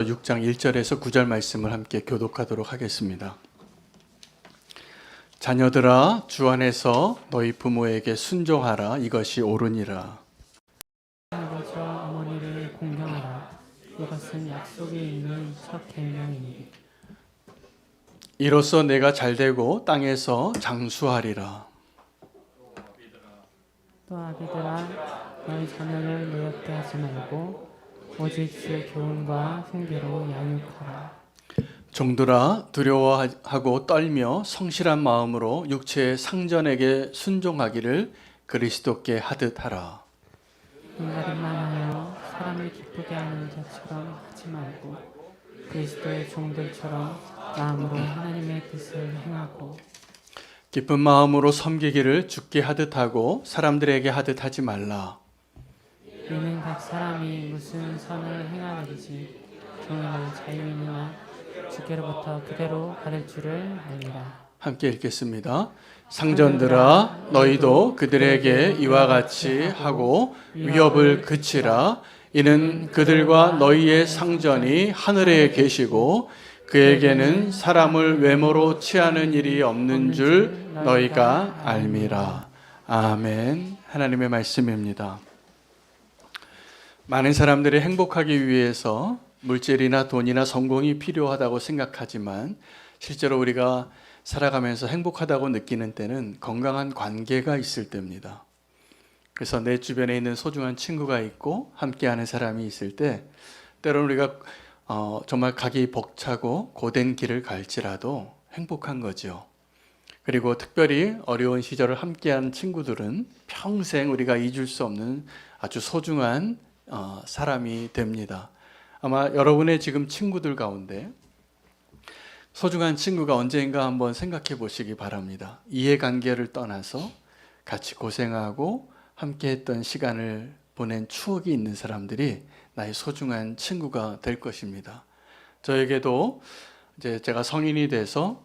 6장 1절에서 9절 말씀을 함께 교독하도록 하겠습니다. 자녀들아, 주 안에서 너희 부모에게 순종하라. 이것이 옳으니라. 아버지와 어머니를 공경하라. 이것은 약속이 있는 첫 계명이니. 이로써 내가 잘되고 땅에서 장수하리라. 또 아비들아, 너희 자녀를 노엽게 하지 말고 오직 주의 교훈과 생계로 양육하라. 종들아, 두려워하고 떨며 성실한 마음으로 육체의 상전에게 순종하기를 그리스도께 하듯 하라. 인간만 하여 사람을 기쁘게 하는 자처럼 하지 말고 그리스도의 종들처럼 마음으로 하나님의 뜻을 행하고 기쁜 마음으로 섬기기를 주께 하듯 하고 사람들에게 하듯 하지 말라. 이는 각 사람이 무슨 선을 행하든지 종에는 자유이나 주께로부터 그대로 받을 줄을 알리라. 함께 읽겠습니다. 상전들아, 너희도 그들에게 이와 같이 하고 위협을 그치라. 이는 그들과 너희의 상전이 하늘에 계시고 그에게는 사람을 외모로 취하는 일이 없는 줄 너희가 알미라. 아멘. 하나님의 말씀입니다. 많은 사람들이 행복하기 위해서 물질이나 돈이나 성공이 필요하다고 생각하지만 실제로 우리가 살아가면서 행복하다고 느끼는 때는 건강한 관계가 있을 때입니다. 그래서 내 주변에 있는 소중한 친구가 있고 함께하는 사람이 있을 때 때로는 우리가 정말 가기 벅차고 고된 길을 갈지라도 행복한 거죠. 그리고 특별히 어려운 시절을 함께한 친구들은 평생 우리가 잊을 수 없는 아주 소중한 사람이 됩니다. 아마 여러분의 지금 친구들 가운데 소중한 친구가 언젠가 한번 생각해 보시기 바랍니다. 이해관계를 떠나서 같이 고생하고 함께했던 시간을 보낸 추억이 있는 사람들이 나의 소중한 친구가 될 것입니다. 저에게도 이제 제가 성인이 돼서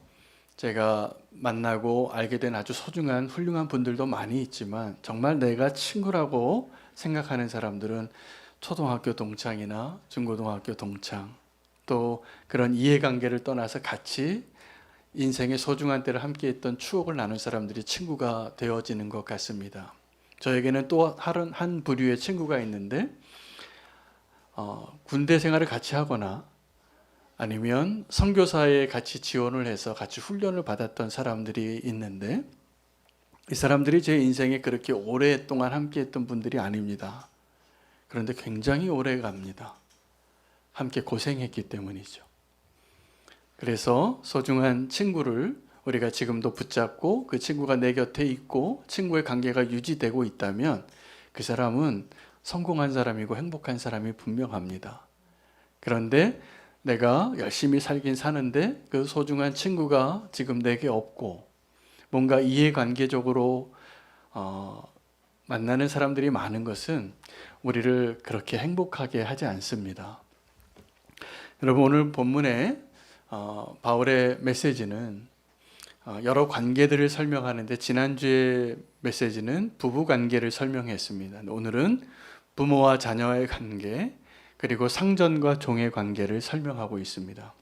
제가 만나고 알게 된 아주 소중한 훌륭한 분들도 많이 있지만 정말 내가 친구라고 생각하는 사람들은 초등학교 동창이나 중고등학교 동창 또 그런 이해관계를 떠나서 같이 인생의 소중한 때를 함께했던 추억을 나눈 사람들이 친구가 되어지는 것 같습니다. 저에게는 또 한 부류의 친구가 있는데 군대 생활을 같이 하거나 아니면 선교사에 같이 지원을 해서 같이 훈련을 받았던 사람들이 있는데 이 사람들이 제 인생에 그렇게 오랫동안 함께했던 분들이 아닙니다. 그런데 굉장히 오래 갑니다. 함께 고생했기 때문이죠. 그래서 소중한 친구를 우리가 지금도 붙잡고 그 친구가 내 곁에 있고 친구의 관계가 유지되고 있다면 그 사람은 성공한 사람이고 행복한 사람이 분명합니다. 그런데 내가 열심히 살긴 사는데 그 소중한 친구가 지금 내게 없고 뭔가 이해관계적으로 만나는 사람들이 많은 것은 우리를 그렇게 행복하게 하지 않습니다. 여러분, 오늘 본문에 바울의 메시지는 여러 관계들을 설명하는데 지난주의 메시지는 부부 관계를 설명했습니다. 오늘은 부모와 자녀의 관계 그리고 상전과 종의 관계를 설명하고 있습니다.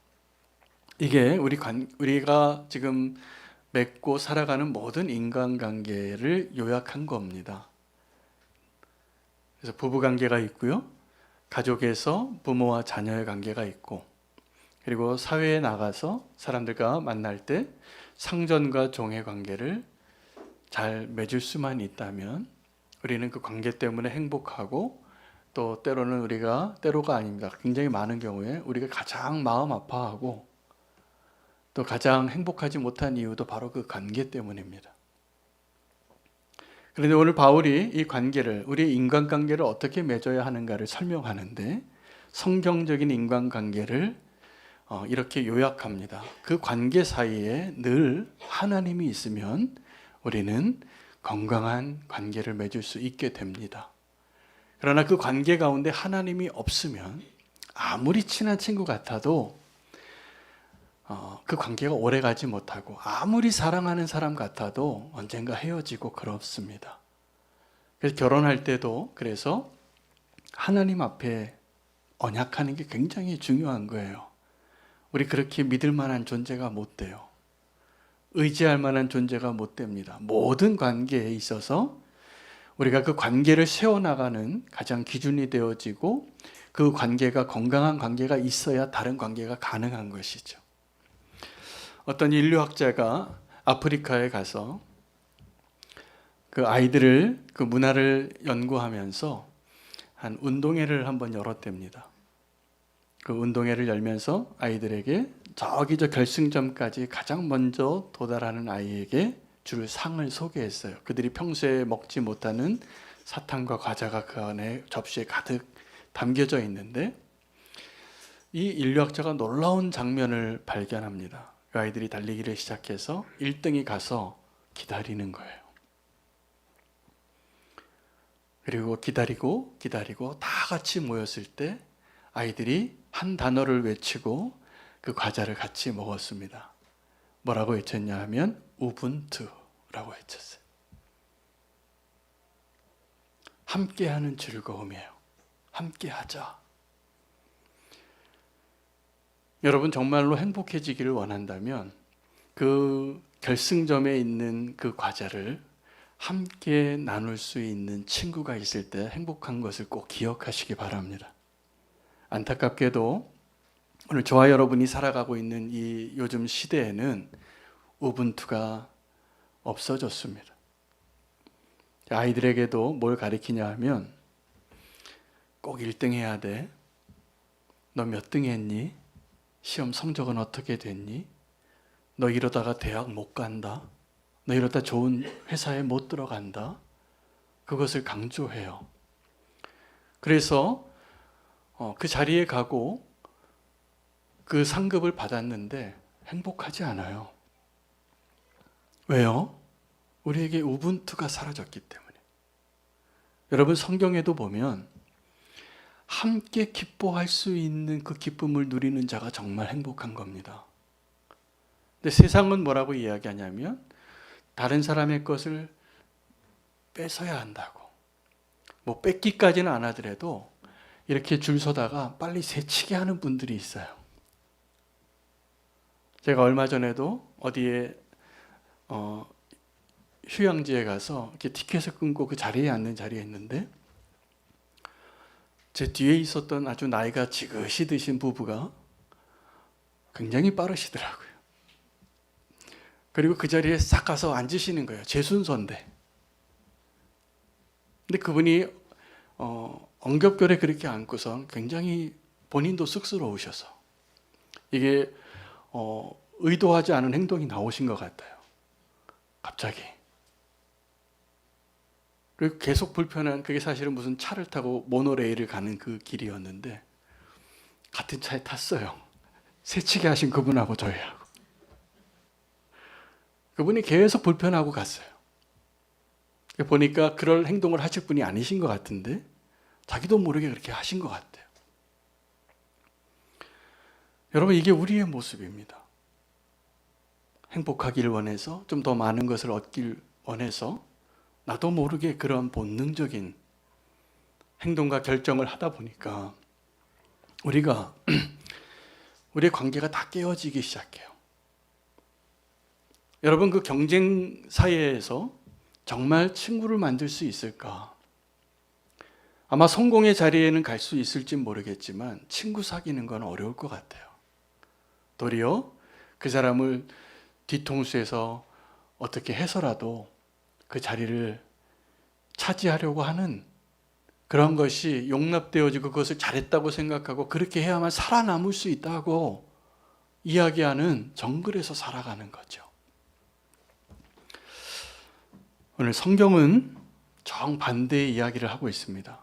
이게 우리가 지금 맺고 살아가는 모든 인간관계를 요약한 겁니다. 그래서 부부 관계가 있고요. 가족에서 부모와 자녀의 관계가 있고 그리고 사회에 나가서 사람들과 만날 때 상전과 종의 관계를 잘 맺을 수만 있다면 우리는 그 관계 때문에 행복하고 또 때로는 때로가 아닙니다. 굉장히 많은 경우에 우리가 가장 마음 아파하고 또 가장 행복하지 못한 이유도 바로 그 관계 때문입니다. 그런데 오늘 바울이 이 관계를, 우리 인간관계를 어떻게 맺어야 하는가를 설명하는데 성경적인 인간관계를 이렇게 요약합니다. 그 관계 사이에 늘 하나님이 있으면 우리는 건강한 관계를 맺을 수 있게 됩니다. 그러나 그 관계 가운데 하나님이 없으면 아무리 친한 친구 같아도 그 관계가 오래가지 못하고 아무리 사랑하는 사람 같아도 언젠가 헤어지고 그렇습니다. 그래서 결혼할 때도 그래서 하나님 앞에 언약하는 게 굉장히 중요한 거예요. 우리 그렇게 믿을 만한 존재가 못 돼요. 의지할 만한 존재가 못 됩니다. 모든 관계에 있어서 우리가 그 관계를 세워나가는 가장 기준이 되어지고 그 관계가 건강한 관계가 있어야 다른 관계가 가능한 것이죠. 어떤 인류학자가 아프리카에 가서 그 아이들을 그 문화를 연구하면서 한 운동회를 한번 열었답니다. 그 운동회를 열면서 아이들에게 저기 저 결승점까지 가장 먼저 도달하는 아이에게 줄 상을 소개했어요. 그들이 평소에 먹지 못하는 사탕과 과자가 그 안에 접시에 가득 담겨져 있는데 이 인류학자가 놀라운 장면을 발견합니다. 그 아이들이 달리기를 시작해서 1등이 가서 기다리는 거예요. 그리고 기다리고 다 같이 모였을 때 아이들이 한 단어를 외치고 그 과자를 같이 먹었습니다. 뭐라고 외쳤냐 하면 우분투라고 외쳤어요. 함께하는 즐거움이에요. 함께하자. 여러분 정말로 행복해지기를 원한다면 그 결승점에 있는 그 과자를 함께 나눌 수 있는 친구가 있을 때 행복한 것을 꼭 기억하시기 바랍니다. 안타깝게도 오늘 저와 여러분이 살아가고 있는 이 요즘 시대에는 우분투가 없어졌습니다. 아이들에게도 뭘 가르치냐 하면 꼭 1등 해야 돼. 너 몇 등 했니? 시험 성적은 어떻게 됐니? 너 이러다가 대학 못 간다. 너 이러다 좋은 회사에 못 들어간다. 그것을 강조해요. 그래서 그 자리에 가고 그 상급을 받았는데 행복하지 않아요. 왜요? 우리에게 우분투가 사라졌기 때문에. 여러분 성경에도 보면 함께 기뻐할 수 있는 그 기쁨을 누리는 자가 정말 행복한 겁니다. 근데 세상은 뭐라고 이야기하냐면 다른 사람의 것을 뺏어야 한다고. 뭐 뺏기까지는 안 하더라도 이렇게 줄 서다가 빨리 새치게 하는 분들이 있어요. 제가 얼마 전에도 어디에 휴양지에 가서 이렇게 티켓을 끊고 그 자리에 앉는 자리에 있는데 제 뒤에 있었던 아주 나이가 지긋이 드신 부부가 굉장히 빠르시더라고요. 그리고 그 자리에 싹 가서 앉으시는 거예요. 제 순서인데. 근데 그분이 엉겹결에 그렇게 앉고선 굉장히 본인도 쑥스러우셔서 이게 의도하지 않은 행동이 나오신 것 같아요. 갑자기. 그리고 계속 불편한, 그게 사실은 무슨 차를 타고 모노레일을 가는 그 길이었는데 같은 차에 탔어요. 새치게 하신 그분하고 저희하고. 그분이 계속 불편하고 갔어요. 보니까 그럴 행동을 하실 분이 아니신 것 같은데 자기도 모르게 그렇게 하신 것 같아요. 여러분 이게 우리의 모습입니다. 행복하기를 원해서 좀 더 많은 것을 얻길 원해서 나도 모르게 그런 본능적인 행동과 결정을 하다 보니까 우리가 우리의 관계가 다 깨어지기 시작해요. 여러분 그 경쟁 사회에서 정말 친구를 만들 수 있을까? 아마 성공의 자리에는 갈 수 있을지 모르겠지만 친구 사귀는 건 어려울 것 같아요. 도리어 그 사람을 뒤통수에서 어떻게 해서라도 그 자리를 차지하려고 하는 그런 것이 용납되어지고 그것을 잘했다고 생각하고 그렇게 해야만 살아남을 수 있다고 이야기하는 정글에서 살아가는 거죠. 오늘 성경은 정반대의 이야기를 하고 있습니다.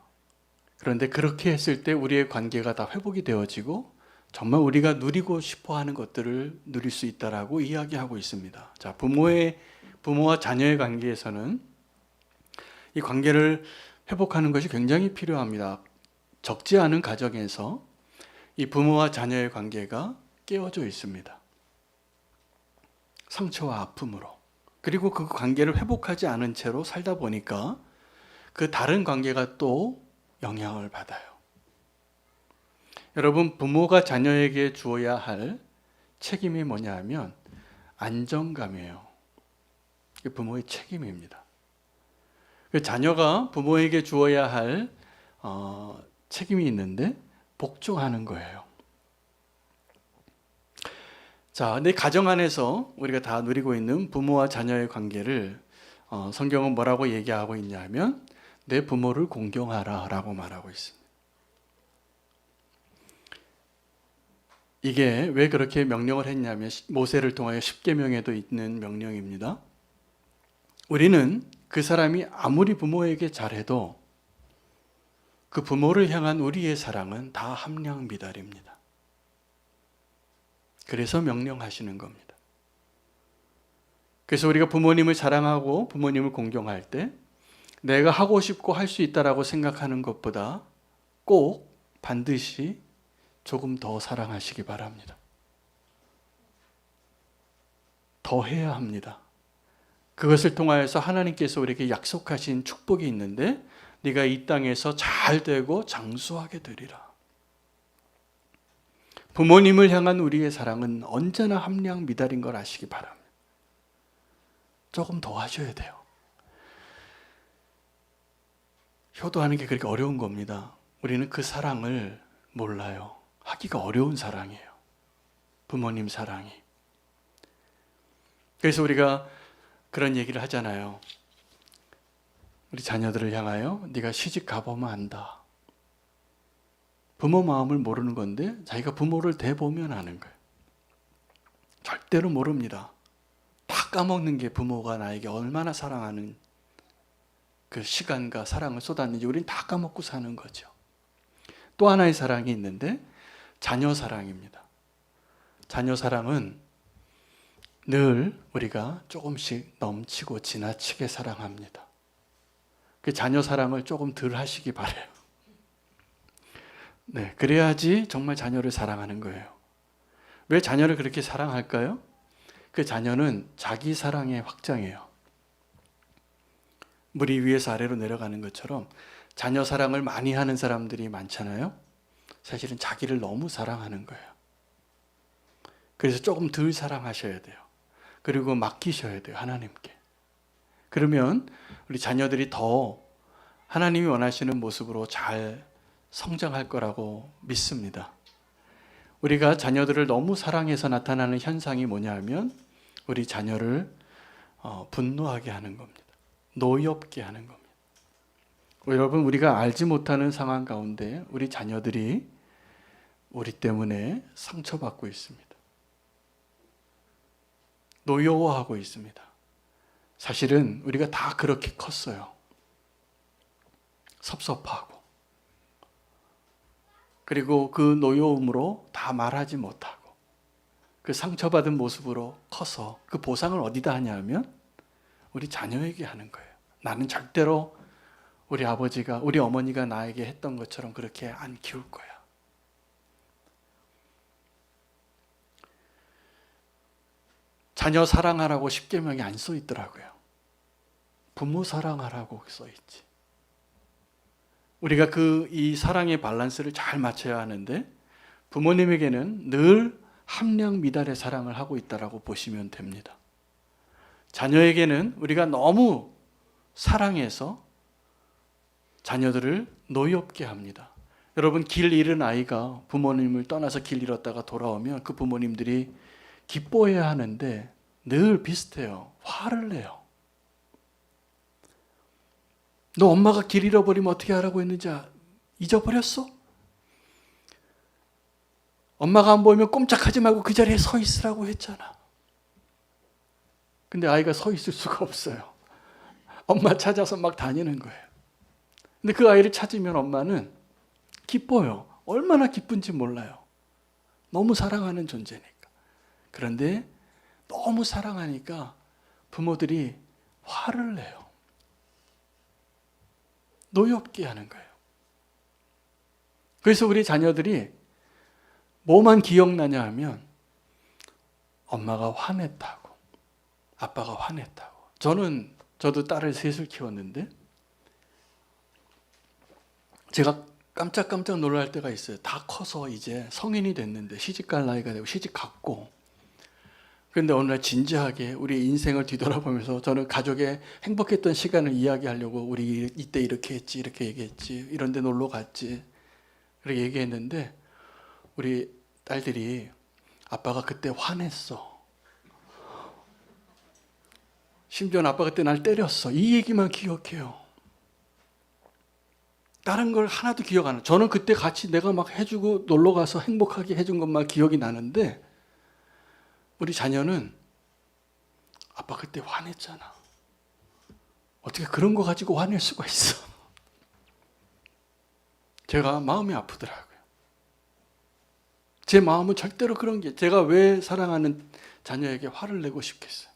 그런데 그렇게 했을 때 우리의 관계가 다 회복이 되어지고 정말 우리가 누리고 싶어하는 것들을 누릴 수 있다라고 이야기하고 있습니다. 자, 부모와 자녀의 관계에서는 이 관계를 회복하는 것이 굉장히 필요합니다. 적지 않은 가정에서 이 부모와 자녀의 관계가 깨어져 있습니다. 상처와 아픔으로. 그리고 그 관계를 회복하지 않은 채로 살다 보니까 그 다른 관계가 또 영향을 받아요. 여러분, 부모가 자녀에게 주어야 할 책임이 뭐냐 하면 안정감이에요. 이게 부모의 책임입니다. 그 자녀가 부모에게 주어야 할 책임이 있는데 복종하는 거예요. 자, 내 가정 안에서 우리가 다 누리고 있는 부모와 자녀의 관계를 성경은 뭐라고 얘기하고 있냐 하면 내 부모를 공경하라 라고 말하고 있습니다. 이게 왜 그렇게 명령을 했냐면 모세를 통하여 십계명에도 있는 명령입니다. 우리는 그 사람이 아무리 부모에게 잘해도 그 부모를 향한 우리의 사랑은 다 함량 미달입니다. 그래서 명령하시는 겁니다. 그래서 우리가 부모님을 사랑하고 부모님을 공경할 때 내가 하고 싶고 할 수 있다라고 생각하는 것보다 꼭 반드시 조금 더 사랑하시기 바랍니다. 더 해야 합니다. 그것을 통하여서 하나님께서 우리에게 약속하신 축복이 있는데 네가 이 땅에서 잘 되고 장수하게 되리라. 부모님을 향한 우리의 사랑은 언제나 함량 미달인 걸 아시기 바랍니다. 조금 더 하셔야 돼요. 효도하는 게 그렇게 어려운 겁니다. 우리는 그 사랑을 몰라요. 하기가 어려운 사랑이에요. 부모님 사랑이. 그래서 우리가 그런 얘기를 하잖아요. 우리 자녀들을 향하여 네가 시집 가보면 안다. 부모 마음을 모르는 건데 자기가 부모를 대보면 아는 거예요. 절대로 모릅니다. 다 까먹는 게 부모가 나에게 얼마나 사랑하는 그 시간과 사랑을 쏟았는지 우리는 다 까먹고 사는 거죠. 또 하나의 사랑이 있는데 자녀 사랑입니다. 자녀 사랑은 늘 우리가 조금씩 넘치고 지나치게 사랑합니다. 그 자녀 사랑을 조금 덜 하시기 바라요. 네, 그래야지 정말 자녀를 사랑하는 거예요. 왜 자녀를 그렇게 사랑할까요? 그 자녀는 자기 사랑의 확장이에요. 물이 위에서 아래로 내려가는 것처럼 자녀 사랑을 많이 하는 사람들이 많잖아요. 사실은 자기를 너무 사랑하는 거예요. 그래서 조금 덜 사랑하셔야 돼요. 그리고 맡기셔야 돼요, 하나님께. 그러면 우리 자녀들이 더 하나님이 원하시는 모습으로 잘 성장할 거라고 믿습니다. 우리가 자녀들을 너무 사랑해서 나타나는 현상이 뭐냐 하면 우리 자녀를 분노하게 하는 겁니다. 노엽게 하는 겁니다. 여러분, 우리가 알지 못하는 상황 가운데 우리 자녀들이 우리 때문에 상처받고 있습니다. 노여워하고 있습니다. 사실은 우리가 다 그렇게 컸어요. 섭섭하고. 그리고 그 노여움으로 다 말하지 못하고 그 상처받은 모습으로 커서 그 보상을 어디다 하냐 하면 우리 자녀에게 하는 거예요. 나는 절대로 우리 아버지가, 우리 어머니가 나에게 했던 것처럼 그렇게 안 키울 거야. 자녀 사랑하라고 십계명이 안 써 있더라고요. 부모 사랑하라고 써 있지. 우리가 이 사랑의 밸런스를 잘 맞춰야 하는데 부모님에게는 늘 함량 미달의 사랑을 하고 있다라고 보시면 됩니다. 자녀에게는 우리가 너무 사랑해서 자녀들을 노엽게 합니다. 여러분, 길 잃은 아이가 부모님을 떠나서 길 잃었다가 돌아오면 그 부모님들이 기뻐해야 하는데 늘 비슷해요. 화를 내요. 너 엄마가 길 잃어버리면 어떻게 하라고 했는지 잊어버렸어? 엄마가 안 보이면 꼼짝하지 말고 그 자리에 서 있으라고 했잖아. 근데 아이가 서 있을 수가 없어요. 엄마 찾아서 막 다니는 거예요. 근데 그 아이를 찾으면 엄마는 기뻐요. 얼마나 기쁜지 몰라요. 너무 사랑하는 존재니까. 그런데 너무 사랑하니까 부모들이 화를 내요. 노엽게 하는 거예요. 그래서 우리 자녀들이 뭐만 기억나냐 하면 엄마가 화냈다고, 아빠가 화냈다고. 저도 딸을 셋을 키웠는데 제가 깜짝깜짝 놀랄 때가 있어요. 다 커서 이제 성인이 됐는데 시집갈 나이가 되고 시집 갔고, 그런데 어느 날 진지하게 우리 인생을 뒤돌아보면서 저는 가족의 행복했던 시간을 이야기하려고 우리 이때 이렇게 했지, 이렇게 얘기했지, 이런 데 놀러 갔지, 그렇게 얘기했는데 우리 딸들이 아빠가 그때 화냈어. 심지어는 아빠 그때 날 때렸어. 이 얘기만 기억해요. 다른 걸 하나도 기억 안 해요. 저는 그때 같이 내가 막 해주고 놀러 가서 행복하게 해준 것만 기억이 나는데 우리 자녀는 아빠 그때 화냈잖아. 어떻게 그런 거 가지고 화낼 수가 있어. 제가 마음이 아프더라고요. 제 마음은 절대로 그런 게, 제가 왜 사랑하는 자녀에게 화를 내고 싶겠어요.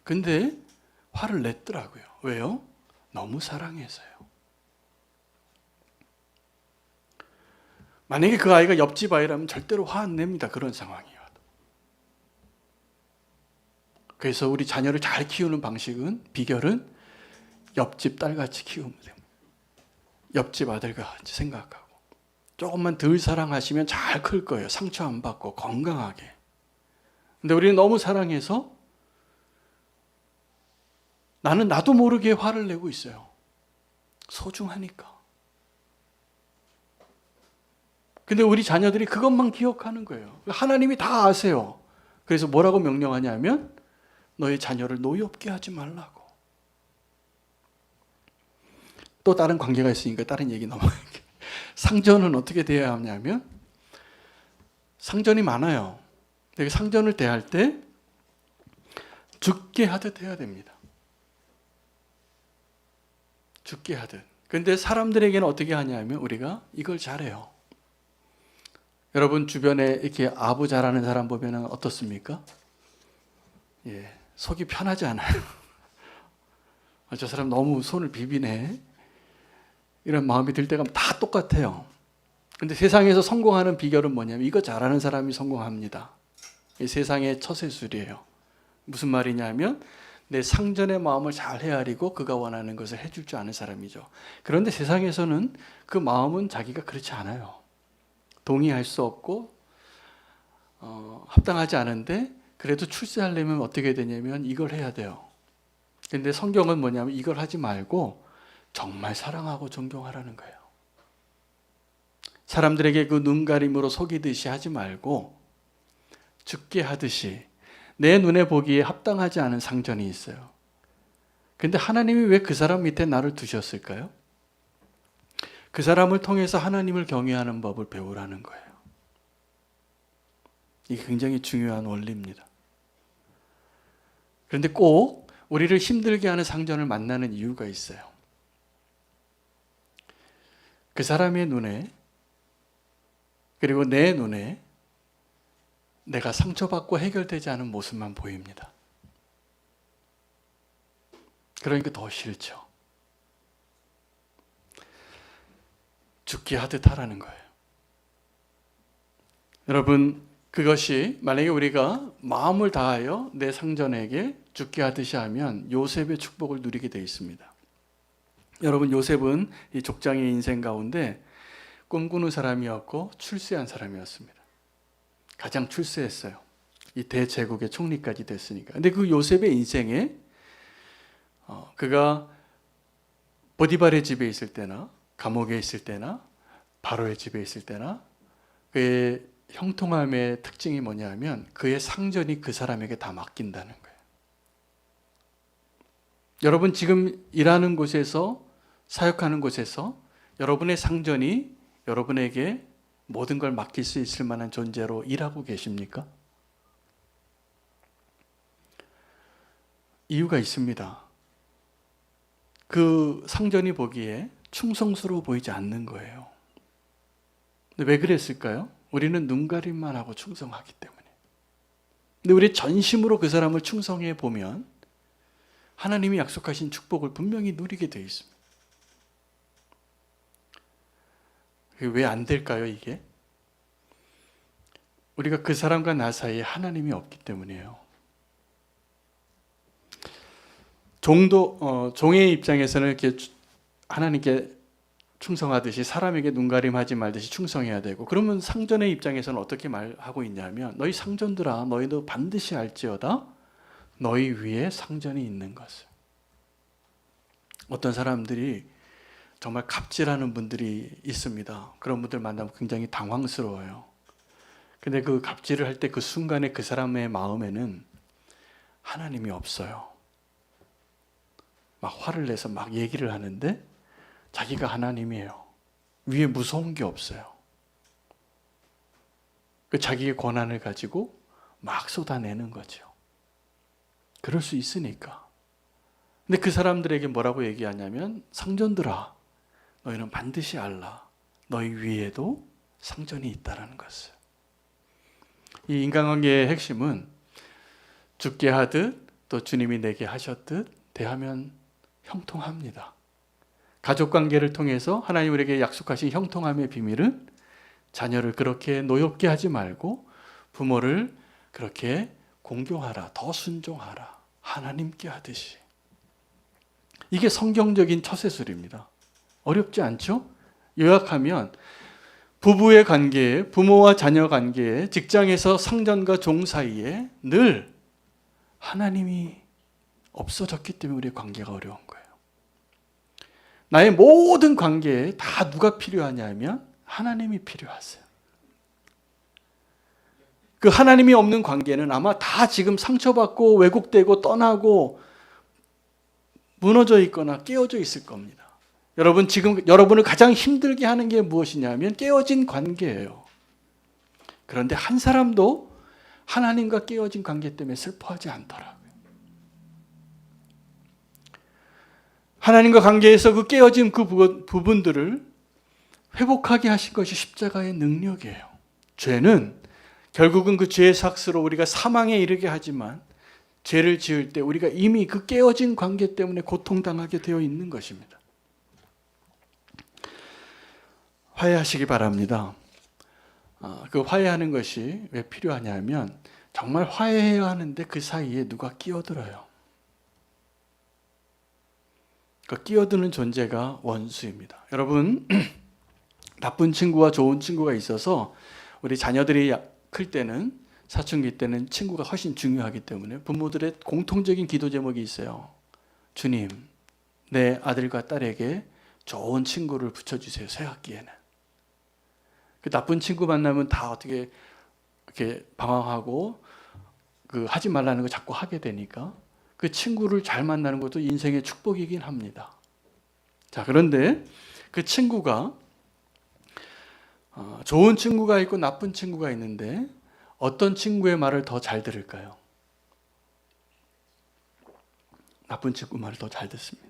근데 화를 냈더라고요. 왜요? 너무 사랑해서요. 만약에 그 아이가 옆집 아이라면 절대로 화 안 냅니다. 그런 상황이 와도. 그래서 우리 자녀를 잘 키우는 방식은, 비결은 옆집 딸같이 키우면 됩니다. 옆집 아들같이 생각하고. 조금만 덜 사랑하시면 잘 클 거예요. 상처 안 받고 건강하게. 근데 우리는 너무 사랑해서 나는 나도 모르게 화를 내고 있어요. 소중하니까. 근데 우리 자녀들이 그것만 기억하는 거예요. 하나님이 다 아세요. 그래서 뭐라고 명령하냐면 너의 자녀를 노엽게 하지 말라고. 또 다른 관계가 있으니까 다른 얘기 넘어갈게요. 상전은 어떻게 대해야 하냐면, 상전이 많아요. 근데 상전을 대할 때 죽게 하듯 해야 됩니다. 죽게 하듯. 근데 사람들에게는 어떻게 하냐면 우리가 이걸 잘해요. 여러분 주변에 이렇게 아부 잘하는 사람 보면 어떻습니까? 예, 속이 편하지 않아요. 저 사람 너무 손을 비비네. 이런 마음이 들 때가 다 똑같아요. 근데 세상에서 성공하는 비결은 뭐냐면 이거 잘하는 사람이 성공합니다. 이 세상의 처세술이에요. 무슨 말이냐면 내 상전의 마음을 잘 헤아리고 그가 원하는 것을 해줄 줄 아는 사람이죠. 그런데 세상에서는 그 마음은 자기가 그렇지 않아요. 동의할 수 없고 합당하지 않은데 그래도 출세하려면 어떻게 되냐면 이걸 해야 돼요. 근데 성경은 뭐냐면 이걸 하지 말고 정말 사랑하고 존경하라는 거예요. 사람들에게 그 눈가림으로 속이듯이 하지 말고 죽게 하듯이, 내 눈에 보기에 합당하지 않은 상전이 있어요. 근데 하나님이 왜 그 사람 밑에 나를 두셨을까요? 그 사람을 통해서 하나님을 경외하는 법을 배우라는 거예요. 이게 굉장히 중요한 원리입니다. 그런데 꼭 우리를 힘들게 하는 상전을 만나는 이유가 있어요. 그 사람의 눈에, 그리고 내 눈에 내가 상처받고 해결되지 않은 모습만 보입니다. 그러니까 더 싫죠. 죽게 하듯 하라는 거예요. 여러분, 그것이 만약에 우리가 마음을 다하여 내 상전에게 죽게 하듯이 하면 요셉의 축복을 누리게 되어 있습니다. 여러분, 요셉은 이 족장의 인생 가운데 꿈꾸는 사람이었고 출세한 사람이었습니다. 가장 출세했어요. 이 대제국의 총리까지 됐으니까. 근데 그 요셉의 인생에 그가 보디발의 집에 있을 때나 감옥에 있을 때나 바로의 집에 있을 때나 그의 형통함의 특징이 뭐냐면 그의 상전이 그 사람에게 다 맡긴다는 거예요. 여러분 지금 일하는 곳에서, 사역하는 곳에서 여러분의 상전이 여러분에게 모든 걸 맡길 수 있을 만한 존재로 일하고 계십니까? 이유가 있습니다. 그 상전이 보기에 충성스러워 보이지 않는 거예요. 근데 왜 그랬을까요? 우리는 눈가림만 하고 충성하기 때문에. 근데 우리 전심으로 그 사람을 충성해 보면 하나님이 약속하신 축복을 분명히 누리게 되어 있습니다. 왜 안 될까요, 이게? 우리가 그 사람과 나 사이에 하나님이 없기 때문이에요. 종의 입장에서는 이렇게 하나님께 충성하듯이 사람에게 눈가림하지 말듯이 충성해야 되고, 그러면 상전의 입장에서는 어떻게 말하고 있냐면 너희 상전들아 너희도 반드시 알지어다 너희 위에 상전이 있는 것을. 어떤 사람들이 정말 갑질하는 분들이 있습니다. 그런 분들 만나면 굉장히 당황스러워요. 근데 그 갑질을 할 때 그 순간에 그 사람의 마음에는 하나님이 없어요. 막 화를 내서 막 얘기를 하는데 자기가 하나님이에요. 위에 무서운 게 없어요. 그 자기의 권한을 가지고 막 쏟아내는 거죠. 그럴 수 있으니까. 근데 그 사람들에게 뭐라고 얘기하냐면 상전들아 너희는 반드시 알라. 너희 위에도 상전이 있다라는 것을. 이 인간관계의 핵심은 죽게 하듯 또 주님이 내게 하셨듯 대하면 형통합니다. 가족관계를 통해서 하나님 우리에게 약속하신 형통함의 비밀은 자녀를 그렇게 노엽게 하지 말고 부모를 그렇게 공경하라, 더 순종하라, 하나님께 하듯이. 이게 성경적인 처세술입니다. 어렵지 않죠? 요약하면 부부의 관계에, 부모와 자녀 관계에, 직장에서 상전과 종 사이에 늘 하나님이 없어졌기 때문에 우리의 관계가 어려운 거예요. 나의 모든 관계에 다 누가 필요하냐면 하나님이 필요하세요. 그 하나님이 없는 관계는 아마 다 지금 상처받고 왜곡되고 떠나고 무너져 있거나 깨어져 있을 겁니다. 여러분, 지금 여러분을 가장 힘들게 하는 게 무엇이냐면 깨어진 관계예요. 그런데 한 사람도 하나님과 깨어진 관계 때문에 슬퍼하지 않더라고요. 하나님과 관계에서 그 깨어진 그 부분들을 회복하게 하신 것이 십자가의 능력이에요. 죄는 결국은 그 죄의 삭스로 우리가 사망에 이르게 하지만 죄를 지을 때 우리가 이미 그 깨어진 관계 때문에 고통당하게 되어 있는 것입니다. 화해하시기 바랍니다. 그 화해하는 것이 왜 필요하냐면 정말 화해해야 하는데 그 사이에 누가 끼어들어요. 그 끼어드는 존재가 원수입니다. 여러분, 나쁜 친구와 좋은 친구가 있어서 우리 자녀들이 클 때는, 사춘기 때는 친구가 훨씬 중요하기 때문에 부모들의 공통적인 기도 제목이 있어요. 주님, 내 아들과 딸에게 좋은 친구를 붙여주세요. 새 학기에는. 그 나쁜 친구 만나면 다 어떻게 이렇게 방황하고 그 하지 말라는 거 자꾸 하게 되니까 그 친구를 잘 만나는 것도 인생의 축복이긴 합니다. 자, 그런데 그 친구가 좋은 친구가 있고 나쁜 친구가 있는데 어떤 친구의 말을 더 잘 들을까요? 나쁜 친구 말을 더 잘 듣습니다.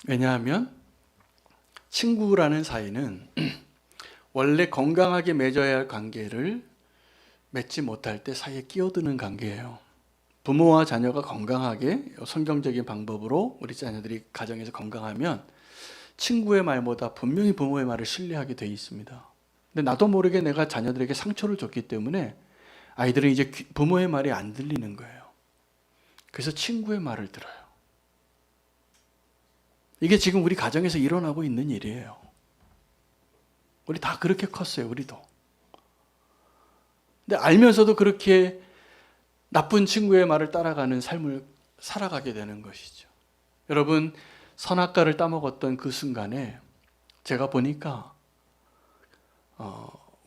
왜냐하면 친구라는 사이는 원래 건강하게 맺어야 할 관계를 맺지 못할 때 사이에 끼어드는 관계예요. 부모와 자녀가 건강하게 성경적인 방법으로 우리 자녀들이 가정에서 건강하면 친구의 말보다 분명히 부모의 말을 신뢰하게 돼 있습니다. 근데 나도 모르게 내가 자녀들에게 상처를 줬기 때문에 아이들은 이제 부모의 말이 안 들리는 거예요. 그래서 친구의 말을 들어요. 이게 지금 우리 가정에서 일어나고 있는 일이에요. 우리 다 그렇게 컸어요, 우리도. 근데 알면서도 그렇게 나쁜 친구의 말을 따라가는 삶을 살아가게 되는 것이죠. 여러분, 선악과를 따먹었던 그 순간에 제가 보니까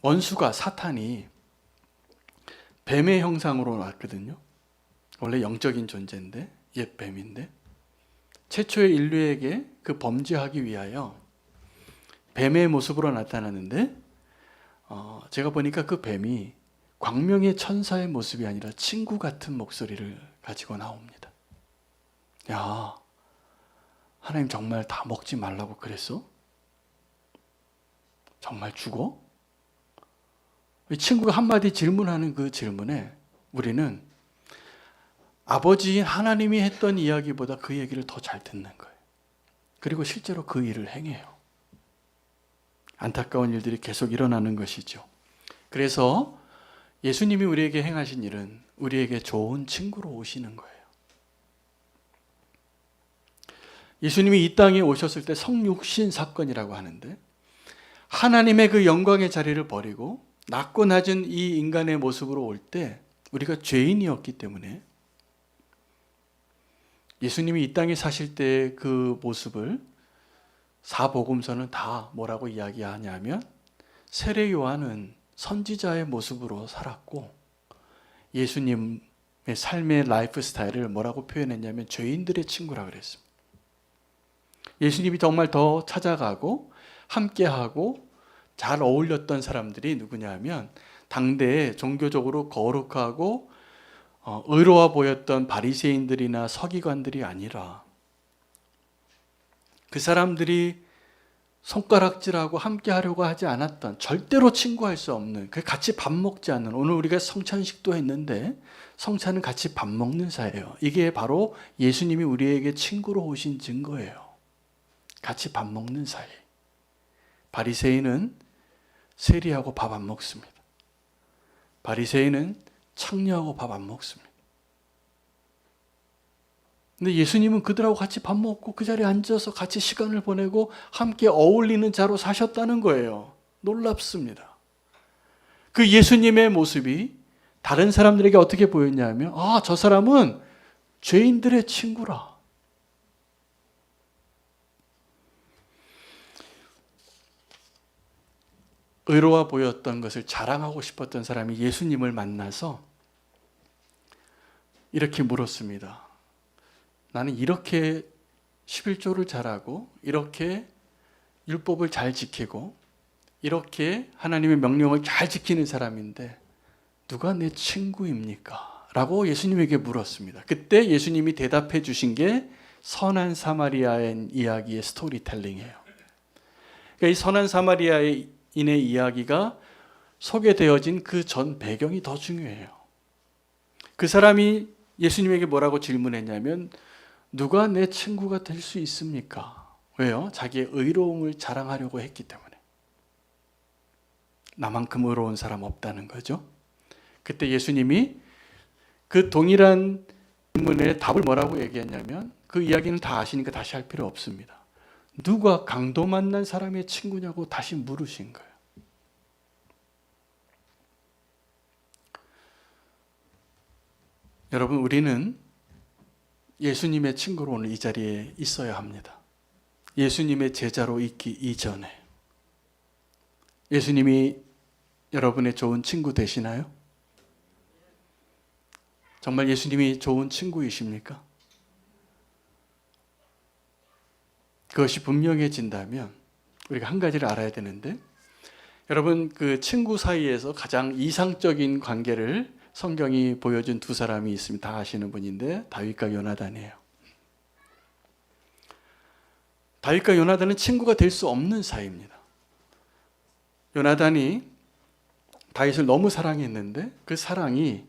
원수가, 사탄이 뱀의 형상으로 왔거든요. 원래 영적인 존재인데, 옛 뱀인데 최초의 인류에게 그 범죄하기 위하여 뱀의 모습으로 나타나는데 제가 보니까 그 뱀이 광명의 천사의 모습이 아니라 친구 같은 목소리를 가지고 나옵니다. 야, 하나님 정말 다 먹지 말라고 그랬어? 정말 죽어? 이 친구가 한마디 질문하는 그 질문에 우리는 아버지인 하나님이 했던 이야기보다 그 얘기를 더 잘 듣는 거예요. 그리고 실제로 그 일을 행해요. 안타까운 일들이 계속 일어나는 것이죠. 그래서 예수님이 우리에게 행하신 일은 우리에게 좋은 친구로 오시는 거예요. 예수님이 이 땅에 오셨을 때 성육신 사건이라고 하는데, 하나님의 그 영광의 자리를 버리고 낮고 낮은 이 인간의 모습으로 올 때 우리가 죄인이었기 때문에 예수님이 이 땅에 사실 때 그 모습을 사복음서는 다 뭐라고 이야기하냐면, 세례 요한은 선지자의 모습으로 살았고 예수님의 삶의 라이프 스타일을 뭐라고 표현했냐면 죄인들의 친구라고 그랬습니다. 예수님이 정말 더 찾아가고 함께하고 잘 어울렸던 사람들이 누구냐면, 당대에 종교적으로 거룩하고 의로워 보였던 바리새인들이나 서기관들이 아니라, 그 사람들이 손가락질하고 함께하려고 하지 않았던, 절대로 친구할 수 없는, 같이 밥 먹지 않는, 오늘 우리가 성찬식도 했는데 성찬은 같이 밥 먹는 사이예요. 이게 바로 예수님이 우리에게 친구로 오신 증거예요. 같이 밥 먹는 사이. 바리새인은 세리하고 밥 안 먹습니다. 바리새인은 창녀하고 밥 안 먹습니다. 근데 예수님은 그들하고 같이 밥 먹고 그 자리에 앉아서 같이 시간을 보내고 함께 어울리는 자로 사셨다는 거예요. 놀랍습니다. 그 예수님의 모습이 다른 사람들에게 어떻게 보였냐면, 아, 저 사람은 죄인들의 친구라. 의로워 보였던 것을 자랑하고 싶었던 사람이 예수님을 만나서 이렇게 물었습니다. 나는 이렇게 11조를 잘하고 이렇게 율법을 잘 지키고 이렇게 하나님의 명령을 잘 지키는 사람인데 누가 내 친구입니까? 라고 예수님에게 물었습니다. 그때 예수님이 대답해 주신 게 선한 사마리아인 이야기의 스토리텔링이에요. 그러니까 이 선한 사마리아인의 이야기가 소개되어진 그 전 배경이 더 중요해요. 그 사람이 예수님에게 뭐라고 질문했냐면, 누가 내 친구가 될 수 있습니까? 왜요? 자기의 의로움을 자랑하려고 했기 때문에. 나만큼 의로운 사람 없다는 거죠. 그때 예수님이 그 동일한 질문에 답을 뭐라고 얘기했냐면, 그 이야기는 다 아시니까 다시 할 필요 없습니다. 누가 강도 만난 사람의 친구냐고 다시 물으신 거예요. 여러분, 우리는 예수님의 친구로 오늘 이 자리에 있어야 합니다. 예수님의 제자로 있기 이전에. 예수님이 여러분의 좋은 친구 되시나요? 정말 예수님이 좋은 친구이십니까? 그것이 분명해진다면 우리가 한 가지를 알아야 되는데, 여러분, 그 친구 사이에서 가장 이상적인 관계를 성경이 보여준 두 사람이 있습니다. 다 아시는 분인데 다윗과 요나단이에요. 다윗과 요나단은 친구가 될 수 없는 사이입니다. 요나단이 다윗을 너무 사랑했는데 그 사랑이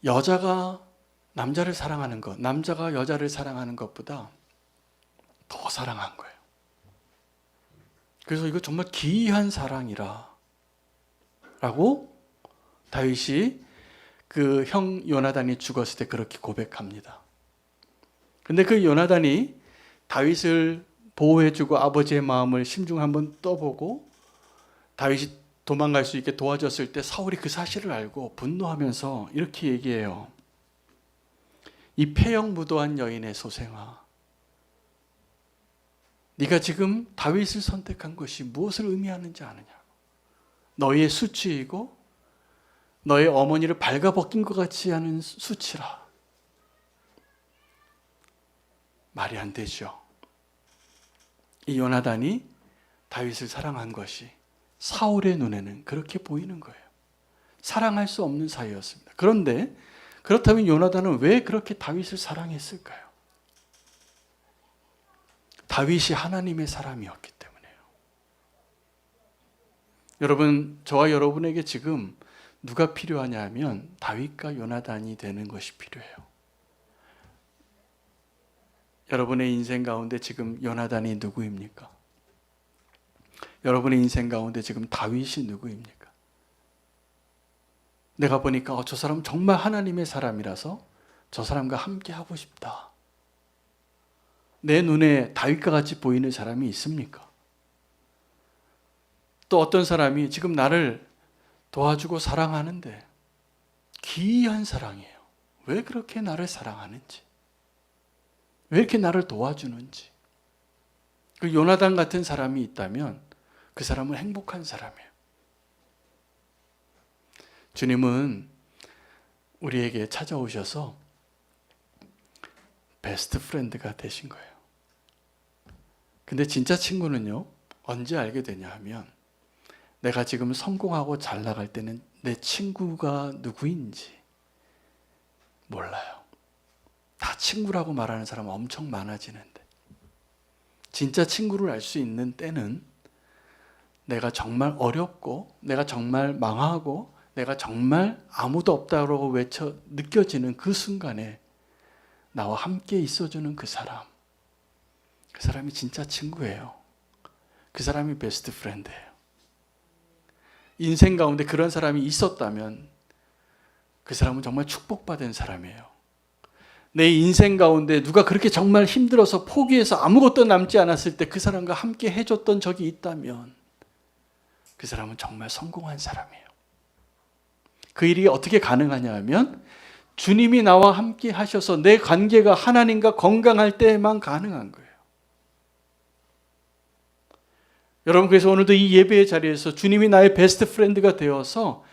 여자가 남자를 사랑하는 것, 남자가 여자를 사랑하는 것보다 더 사랑한 거예요. 그래서 이거 정말 기이한 사랑이라 라고 다윗이 그 형 요나단이 죽었을 때 그렇게 고백합니다. 근데 그 요나단이 다윗을 보호해주고 아버지의 마음을 심중 한번 떠보고 다윗이 도망갈 수 있게 도와줬을 때 사울이 그 사실을 알고 분노하면서 이렇게 얘기해요. 이 폐역무도한 여인의 소생아, 네가 지금 다윗을 선택한 것이 무엇을 의미하는지 아느냐? 너의 수치이고 너의 어머니를 발가벗긴 것 같이 하는 수치라. 말이 안 되죠. 이 요나단이 다윗을 사랑한 것이 사울의 눈에는 그렇게 보이는 거예요. 사랑할 수 없는 사이였습니다. 그런데 그렇다면 요나단은 왜 그렇게 다윗을 사랑했을까요? 다윗이 하나님의 사람이었기 때문에요. 여러분, 저와 여러분에게 지금 누가 필요하냐 하면 다윗과 요나단이 되는 것이 필요해요. 여러분의 인생 가운데 지금 요나단이 누구입니까? 여러분의 인생 가운데 지금 다윗이 누구입니까? 내가 보니까 저 사람 정말 하나님의 사람이라서 저 사람과 함께 하고 싶다. 내 눈에 다윗과 같이 보이는 사람이 있습니까? 또 어떤 사람이 지금 나를 도와주고 사랑하는데 기이한 사랑이에요. 왜 그렇게 나를 사랑하는지, 왜 이렇게 나를 도와주는지. 그 요나단 같은 사람이 있다면 그 사람은 행복한 사람이에요. 주님은 우리에게 찾아오셔서 베스트 프렌드가 되신 거예요. 근데 진짜 친구는요, 언제 알게 되냐 하면 내가 지금 성공하고 잘 나갈 때는 내 친구가 누구인지 몰라요. 다 친구라고 말하는 사람 엄청 많아지는데 진짜 친구를 알 수 있는 때는 내가 정말 어렵고 내가 정말 망하고 내가 정말 아무도 없다고 느껴지는 그 순간에 나와 함께 있어주는 그 사람이 진짜 친구예요. 그 사람이 베스트 프렌드예요. 인생 가운데 그런 사람이 있었다면 그 사람은 정말 축복받은 사람이에요. 내 인생 가운데 누가 그렇게 정말 힘들어서 포기해서 아무것도 남지 않았을 때 그 사람과 함께 해줬던 적이 있다면 그 사람은 정말 성공한 사람이에요. 그 일이 어떻게 가능하냐 하면 주님이 나와 함께 하셔서 내 관계가 하나님과 건강할 때만 가능한 거예요. 여러분, 그래서 오늘도 이 예배의 자리에서 주님이 나의 베스트 프렌드가 되어서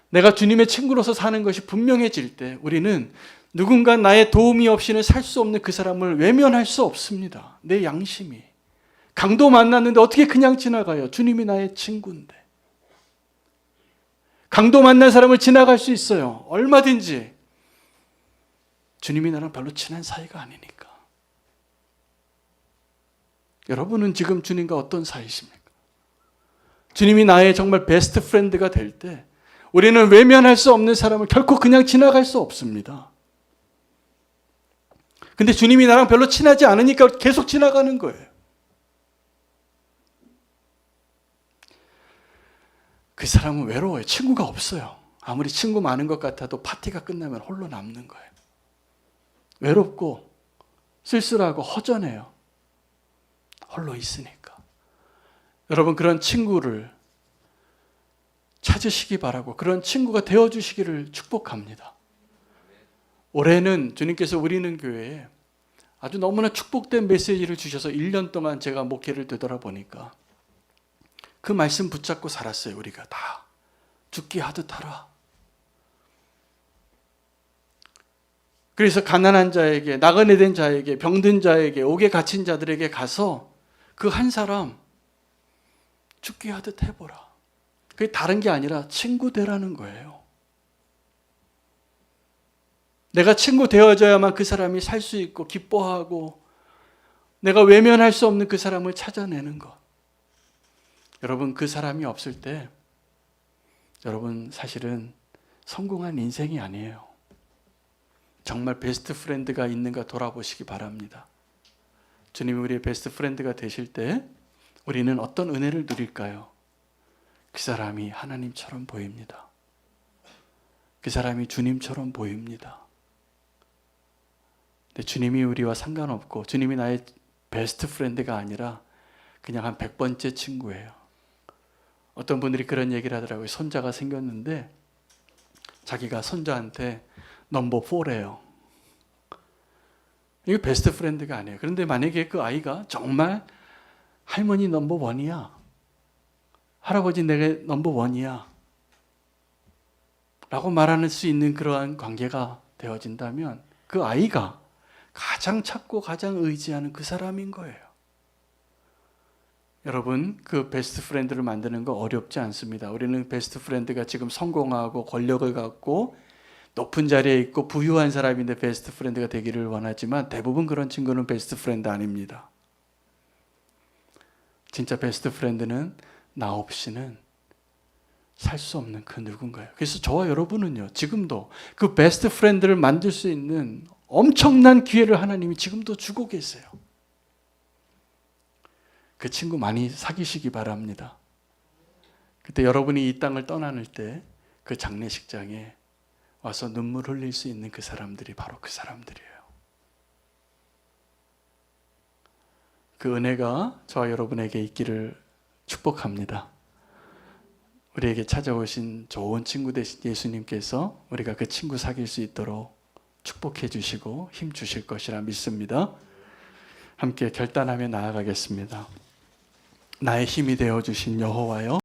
내가 주님의 친구로서 사는 것이 분명해질 때 우리는 누군가 나의 도움이 없이는 살 수 없는 그 사람을 외면할 수 없습니다. 내 양심이. 강도 만났는데 어떻게 그냥 지나가요? 주님이 나의 친구인데. 강도 만난 사람을 지나갈 수 있어요. 얼마든지. 주님이 나랑 별로 친한 사이가 아니니까. 여러분은 지금 주님과 어떤 사이십니까? 주님이 나의 정말 베스트 프렌드가 될 때 우리는 외면할 수 없는 사람을 결코 그냥 지나갈 수 없습니다. 근데 주님이 나랑 별로 친하지 않으니까 계속 지나가는 거예요. 그 사람은 외로워요. 친구가 없어요. 아무리 친구 많은 것 같아도 파티가 끝나면 홀로 남는 거예요. 외롭고 쓸쓸하고 허전해요. 홀로 있으니까. 여러분, 그런 친구를 찾으시기 바라고 그런 친구가 되어주시기를 축복합니다. 올해는 주님께서 우리는 교회에 아주 너무나 축복된 메시지를 주셔서 1년 동안 제가 목회를 되돌아보니까 그 말씀 붙잡고 살았어요. 우리가 다 죽게 하듯 하라. 그래서 가난한 자에게, 나그네 된 자에게, 병든 자에게, 옥에 갇힌 자들에게 가서 그 한 사람 죽게 하듯 해보라. 그게 다른 게 아니라 친구 되라는 거예요. 내가 친구 되어져야만 그 사람이 살 수 있고 기뻐하고 내가 외면할 수 없는 그 사람을 찾아내는 것. 여러분, 그 사람이 없을 때 여러분 사실은 성공한 인생이 아니에요. 정말 베스트 프렌드가 있는가 돌아보시기 바랍니다. 주님이 우리의 베스트 프렌드가 되실 때 우리는 어떤 은혜를 누릴까요? 그 사람이 하나님처럼 보입니다. 그 사람이 주님처럼 보입니다. 근데 주님이 우리와 상관없고 주님이 나의 베스트 프렌드가 아니라 그냥 한 100번째 친구예요. 어떤 분들이 그런 얘기를 하더라고요. 손자가 생겼는데 자기가 손자한테 넘버 4래요. 이게 베스트 프렌드가 아니에요. 그런데 만약에 그 아이가 정말 할머니 넘버 1이야. 할아버지 내게 넘버 1이야. 라고 말할 수 있는 그러한 관계가 되어진다면 그 아이가 가장 찾고 가장 의지하는 그 사람인 거예요. 여러분, 그 베스트 프렌드를 만드는 거 어렵지 않습니다. 우리는 베스트 프렌드가 지금 성공하고 권력을 갖고 높은 자리에 있고 부유한 사람인데 베스트 프렌드가 되기를 원하지만 대부분 그런 친구는 베스트 프렌드 아닙니다. 진짜 베스트 프렌드는 나 없이는 살 수 없는 그 누군가요. 그래서 저와 여러분은요, 지금도 그 베스트 프렌드를 만들 수 있는 엄청난 기회를 하나님이 지금도 주고 계세요. 그 친구 많이 사귀시기 바랍니다. 그때 여러분이 이 땅을 떠나는 때 그 장례식장에 와서 눈물 흘릴 수 있는 그 사람들이 바로 그 사람들이에요. 그 은혜가 저와 여러분에게 있기를 축복합니다. 우리에게 찾아오신 좋은 친구 되신 예수님께서 우리가 그 친구 사귈 수 있도록 축복해 주시고 힘 주실 것이라 믿습니다. 함께 결단하며 나아가겠습니다. 나의 힘이 되어 주신 여호와여,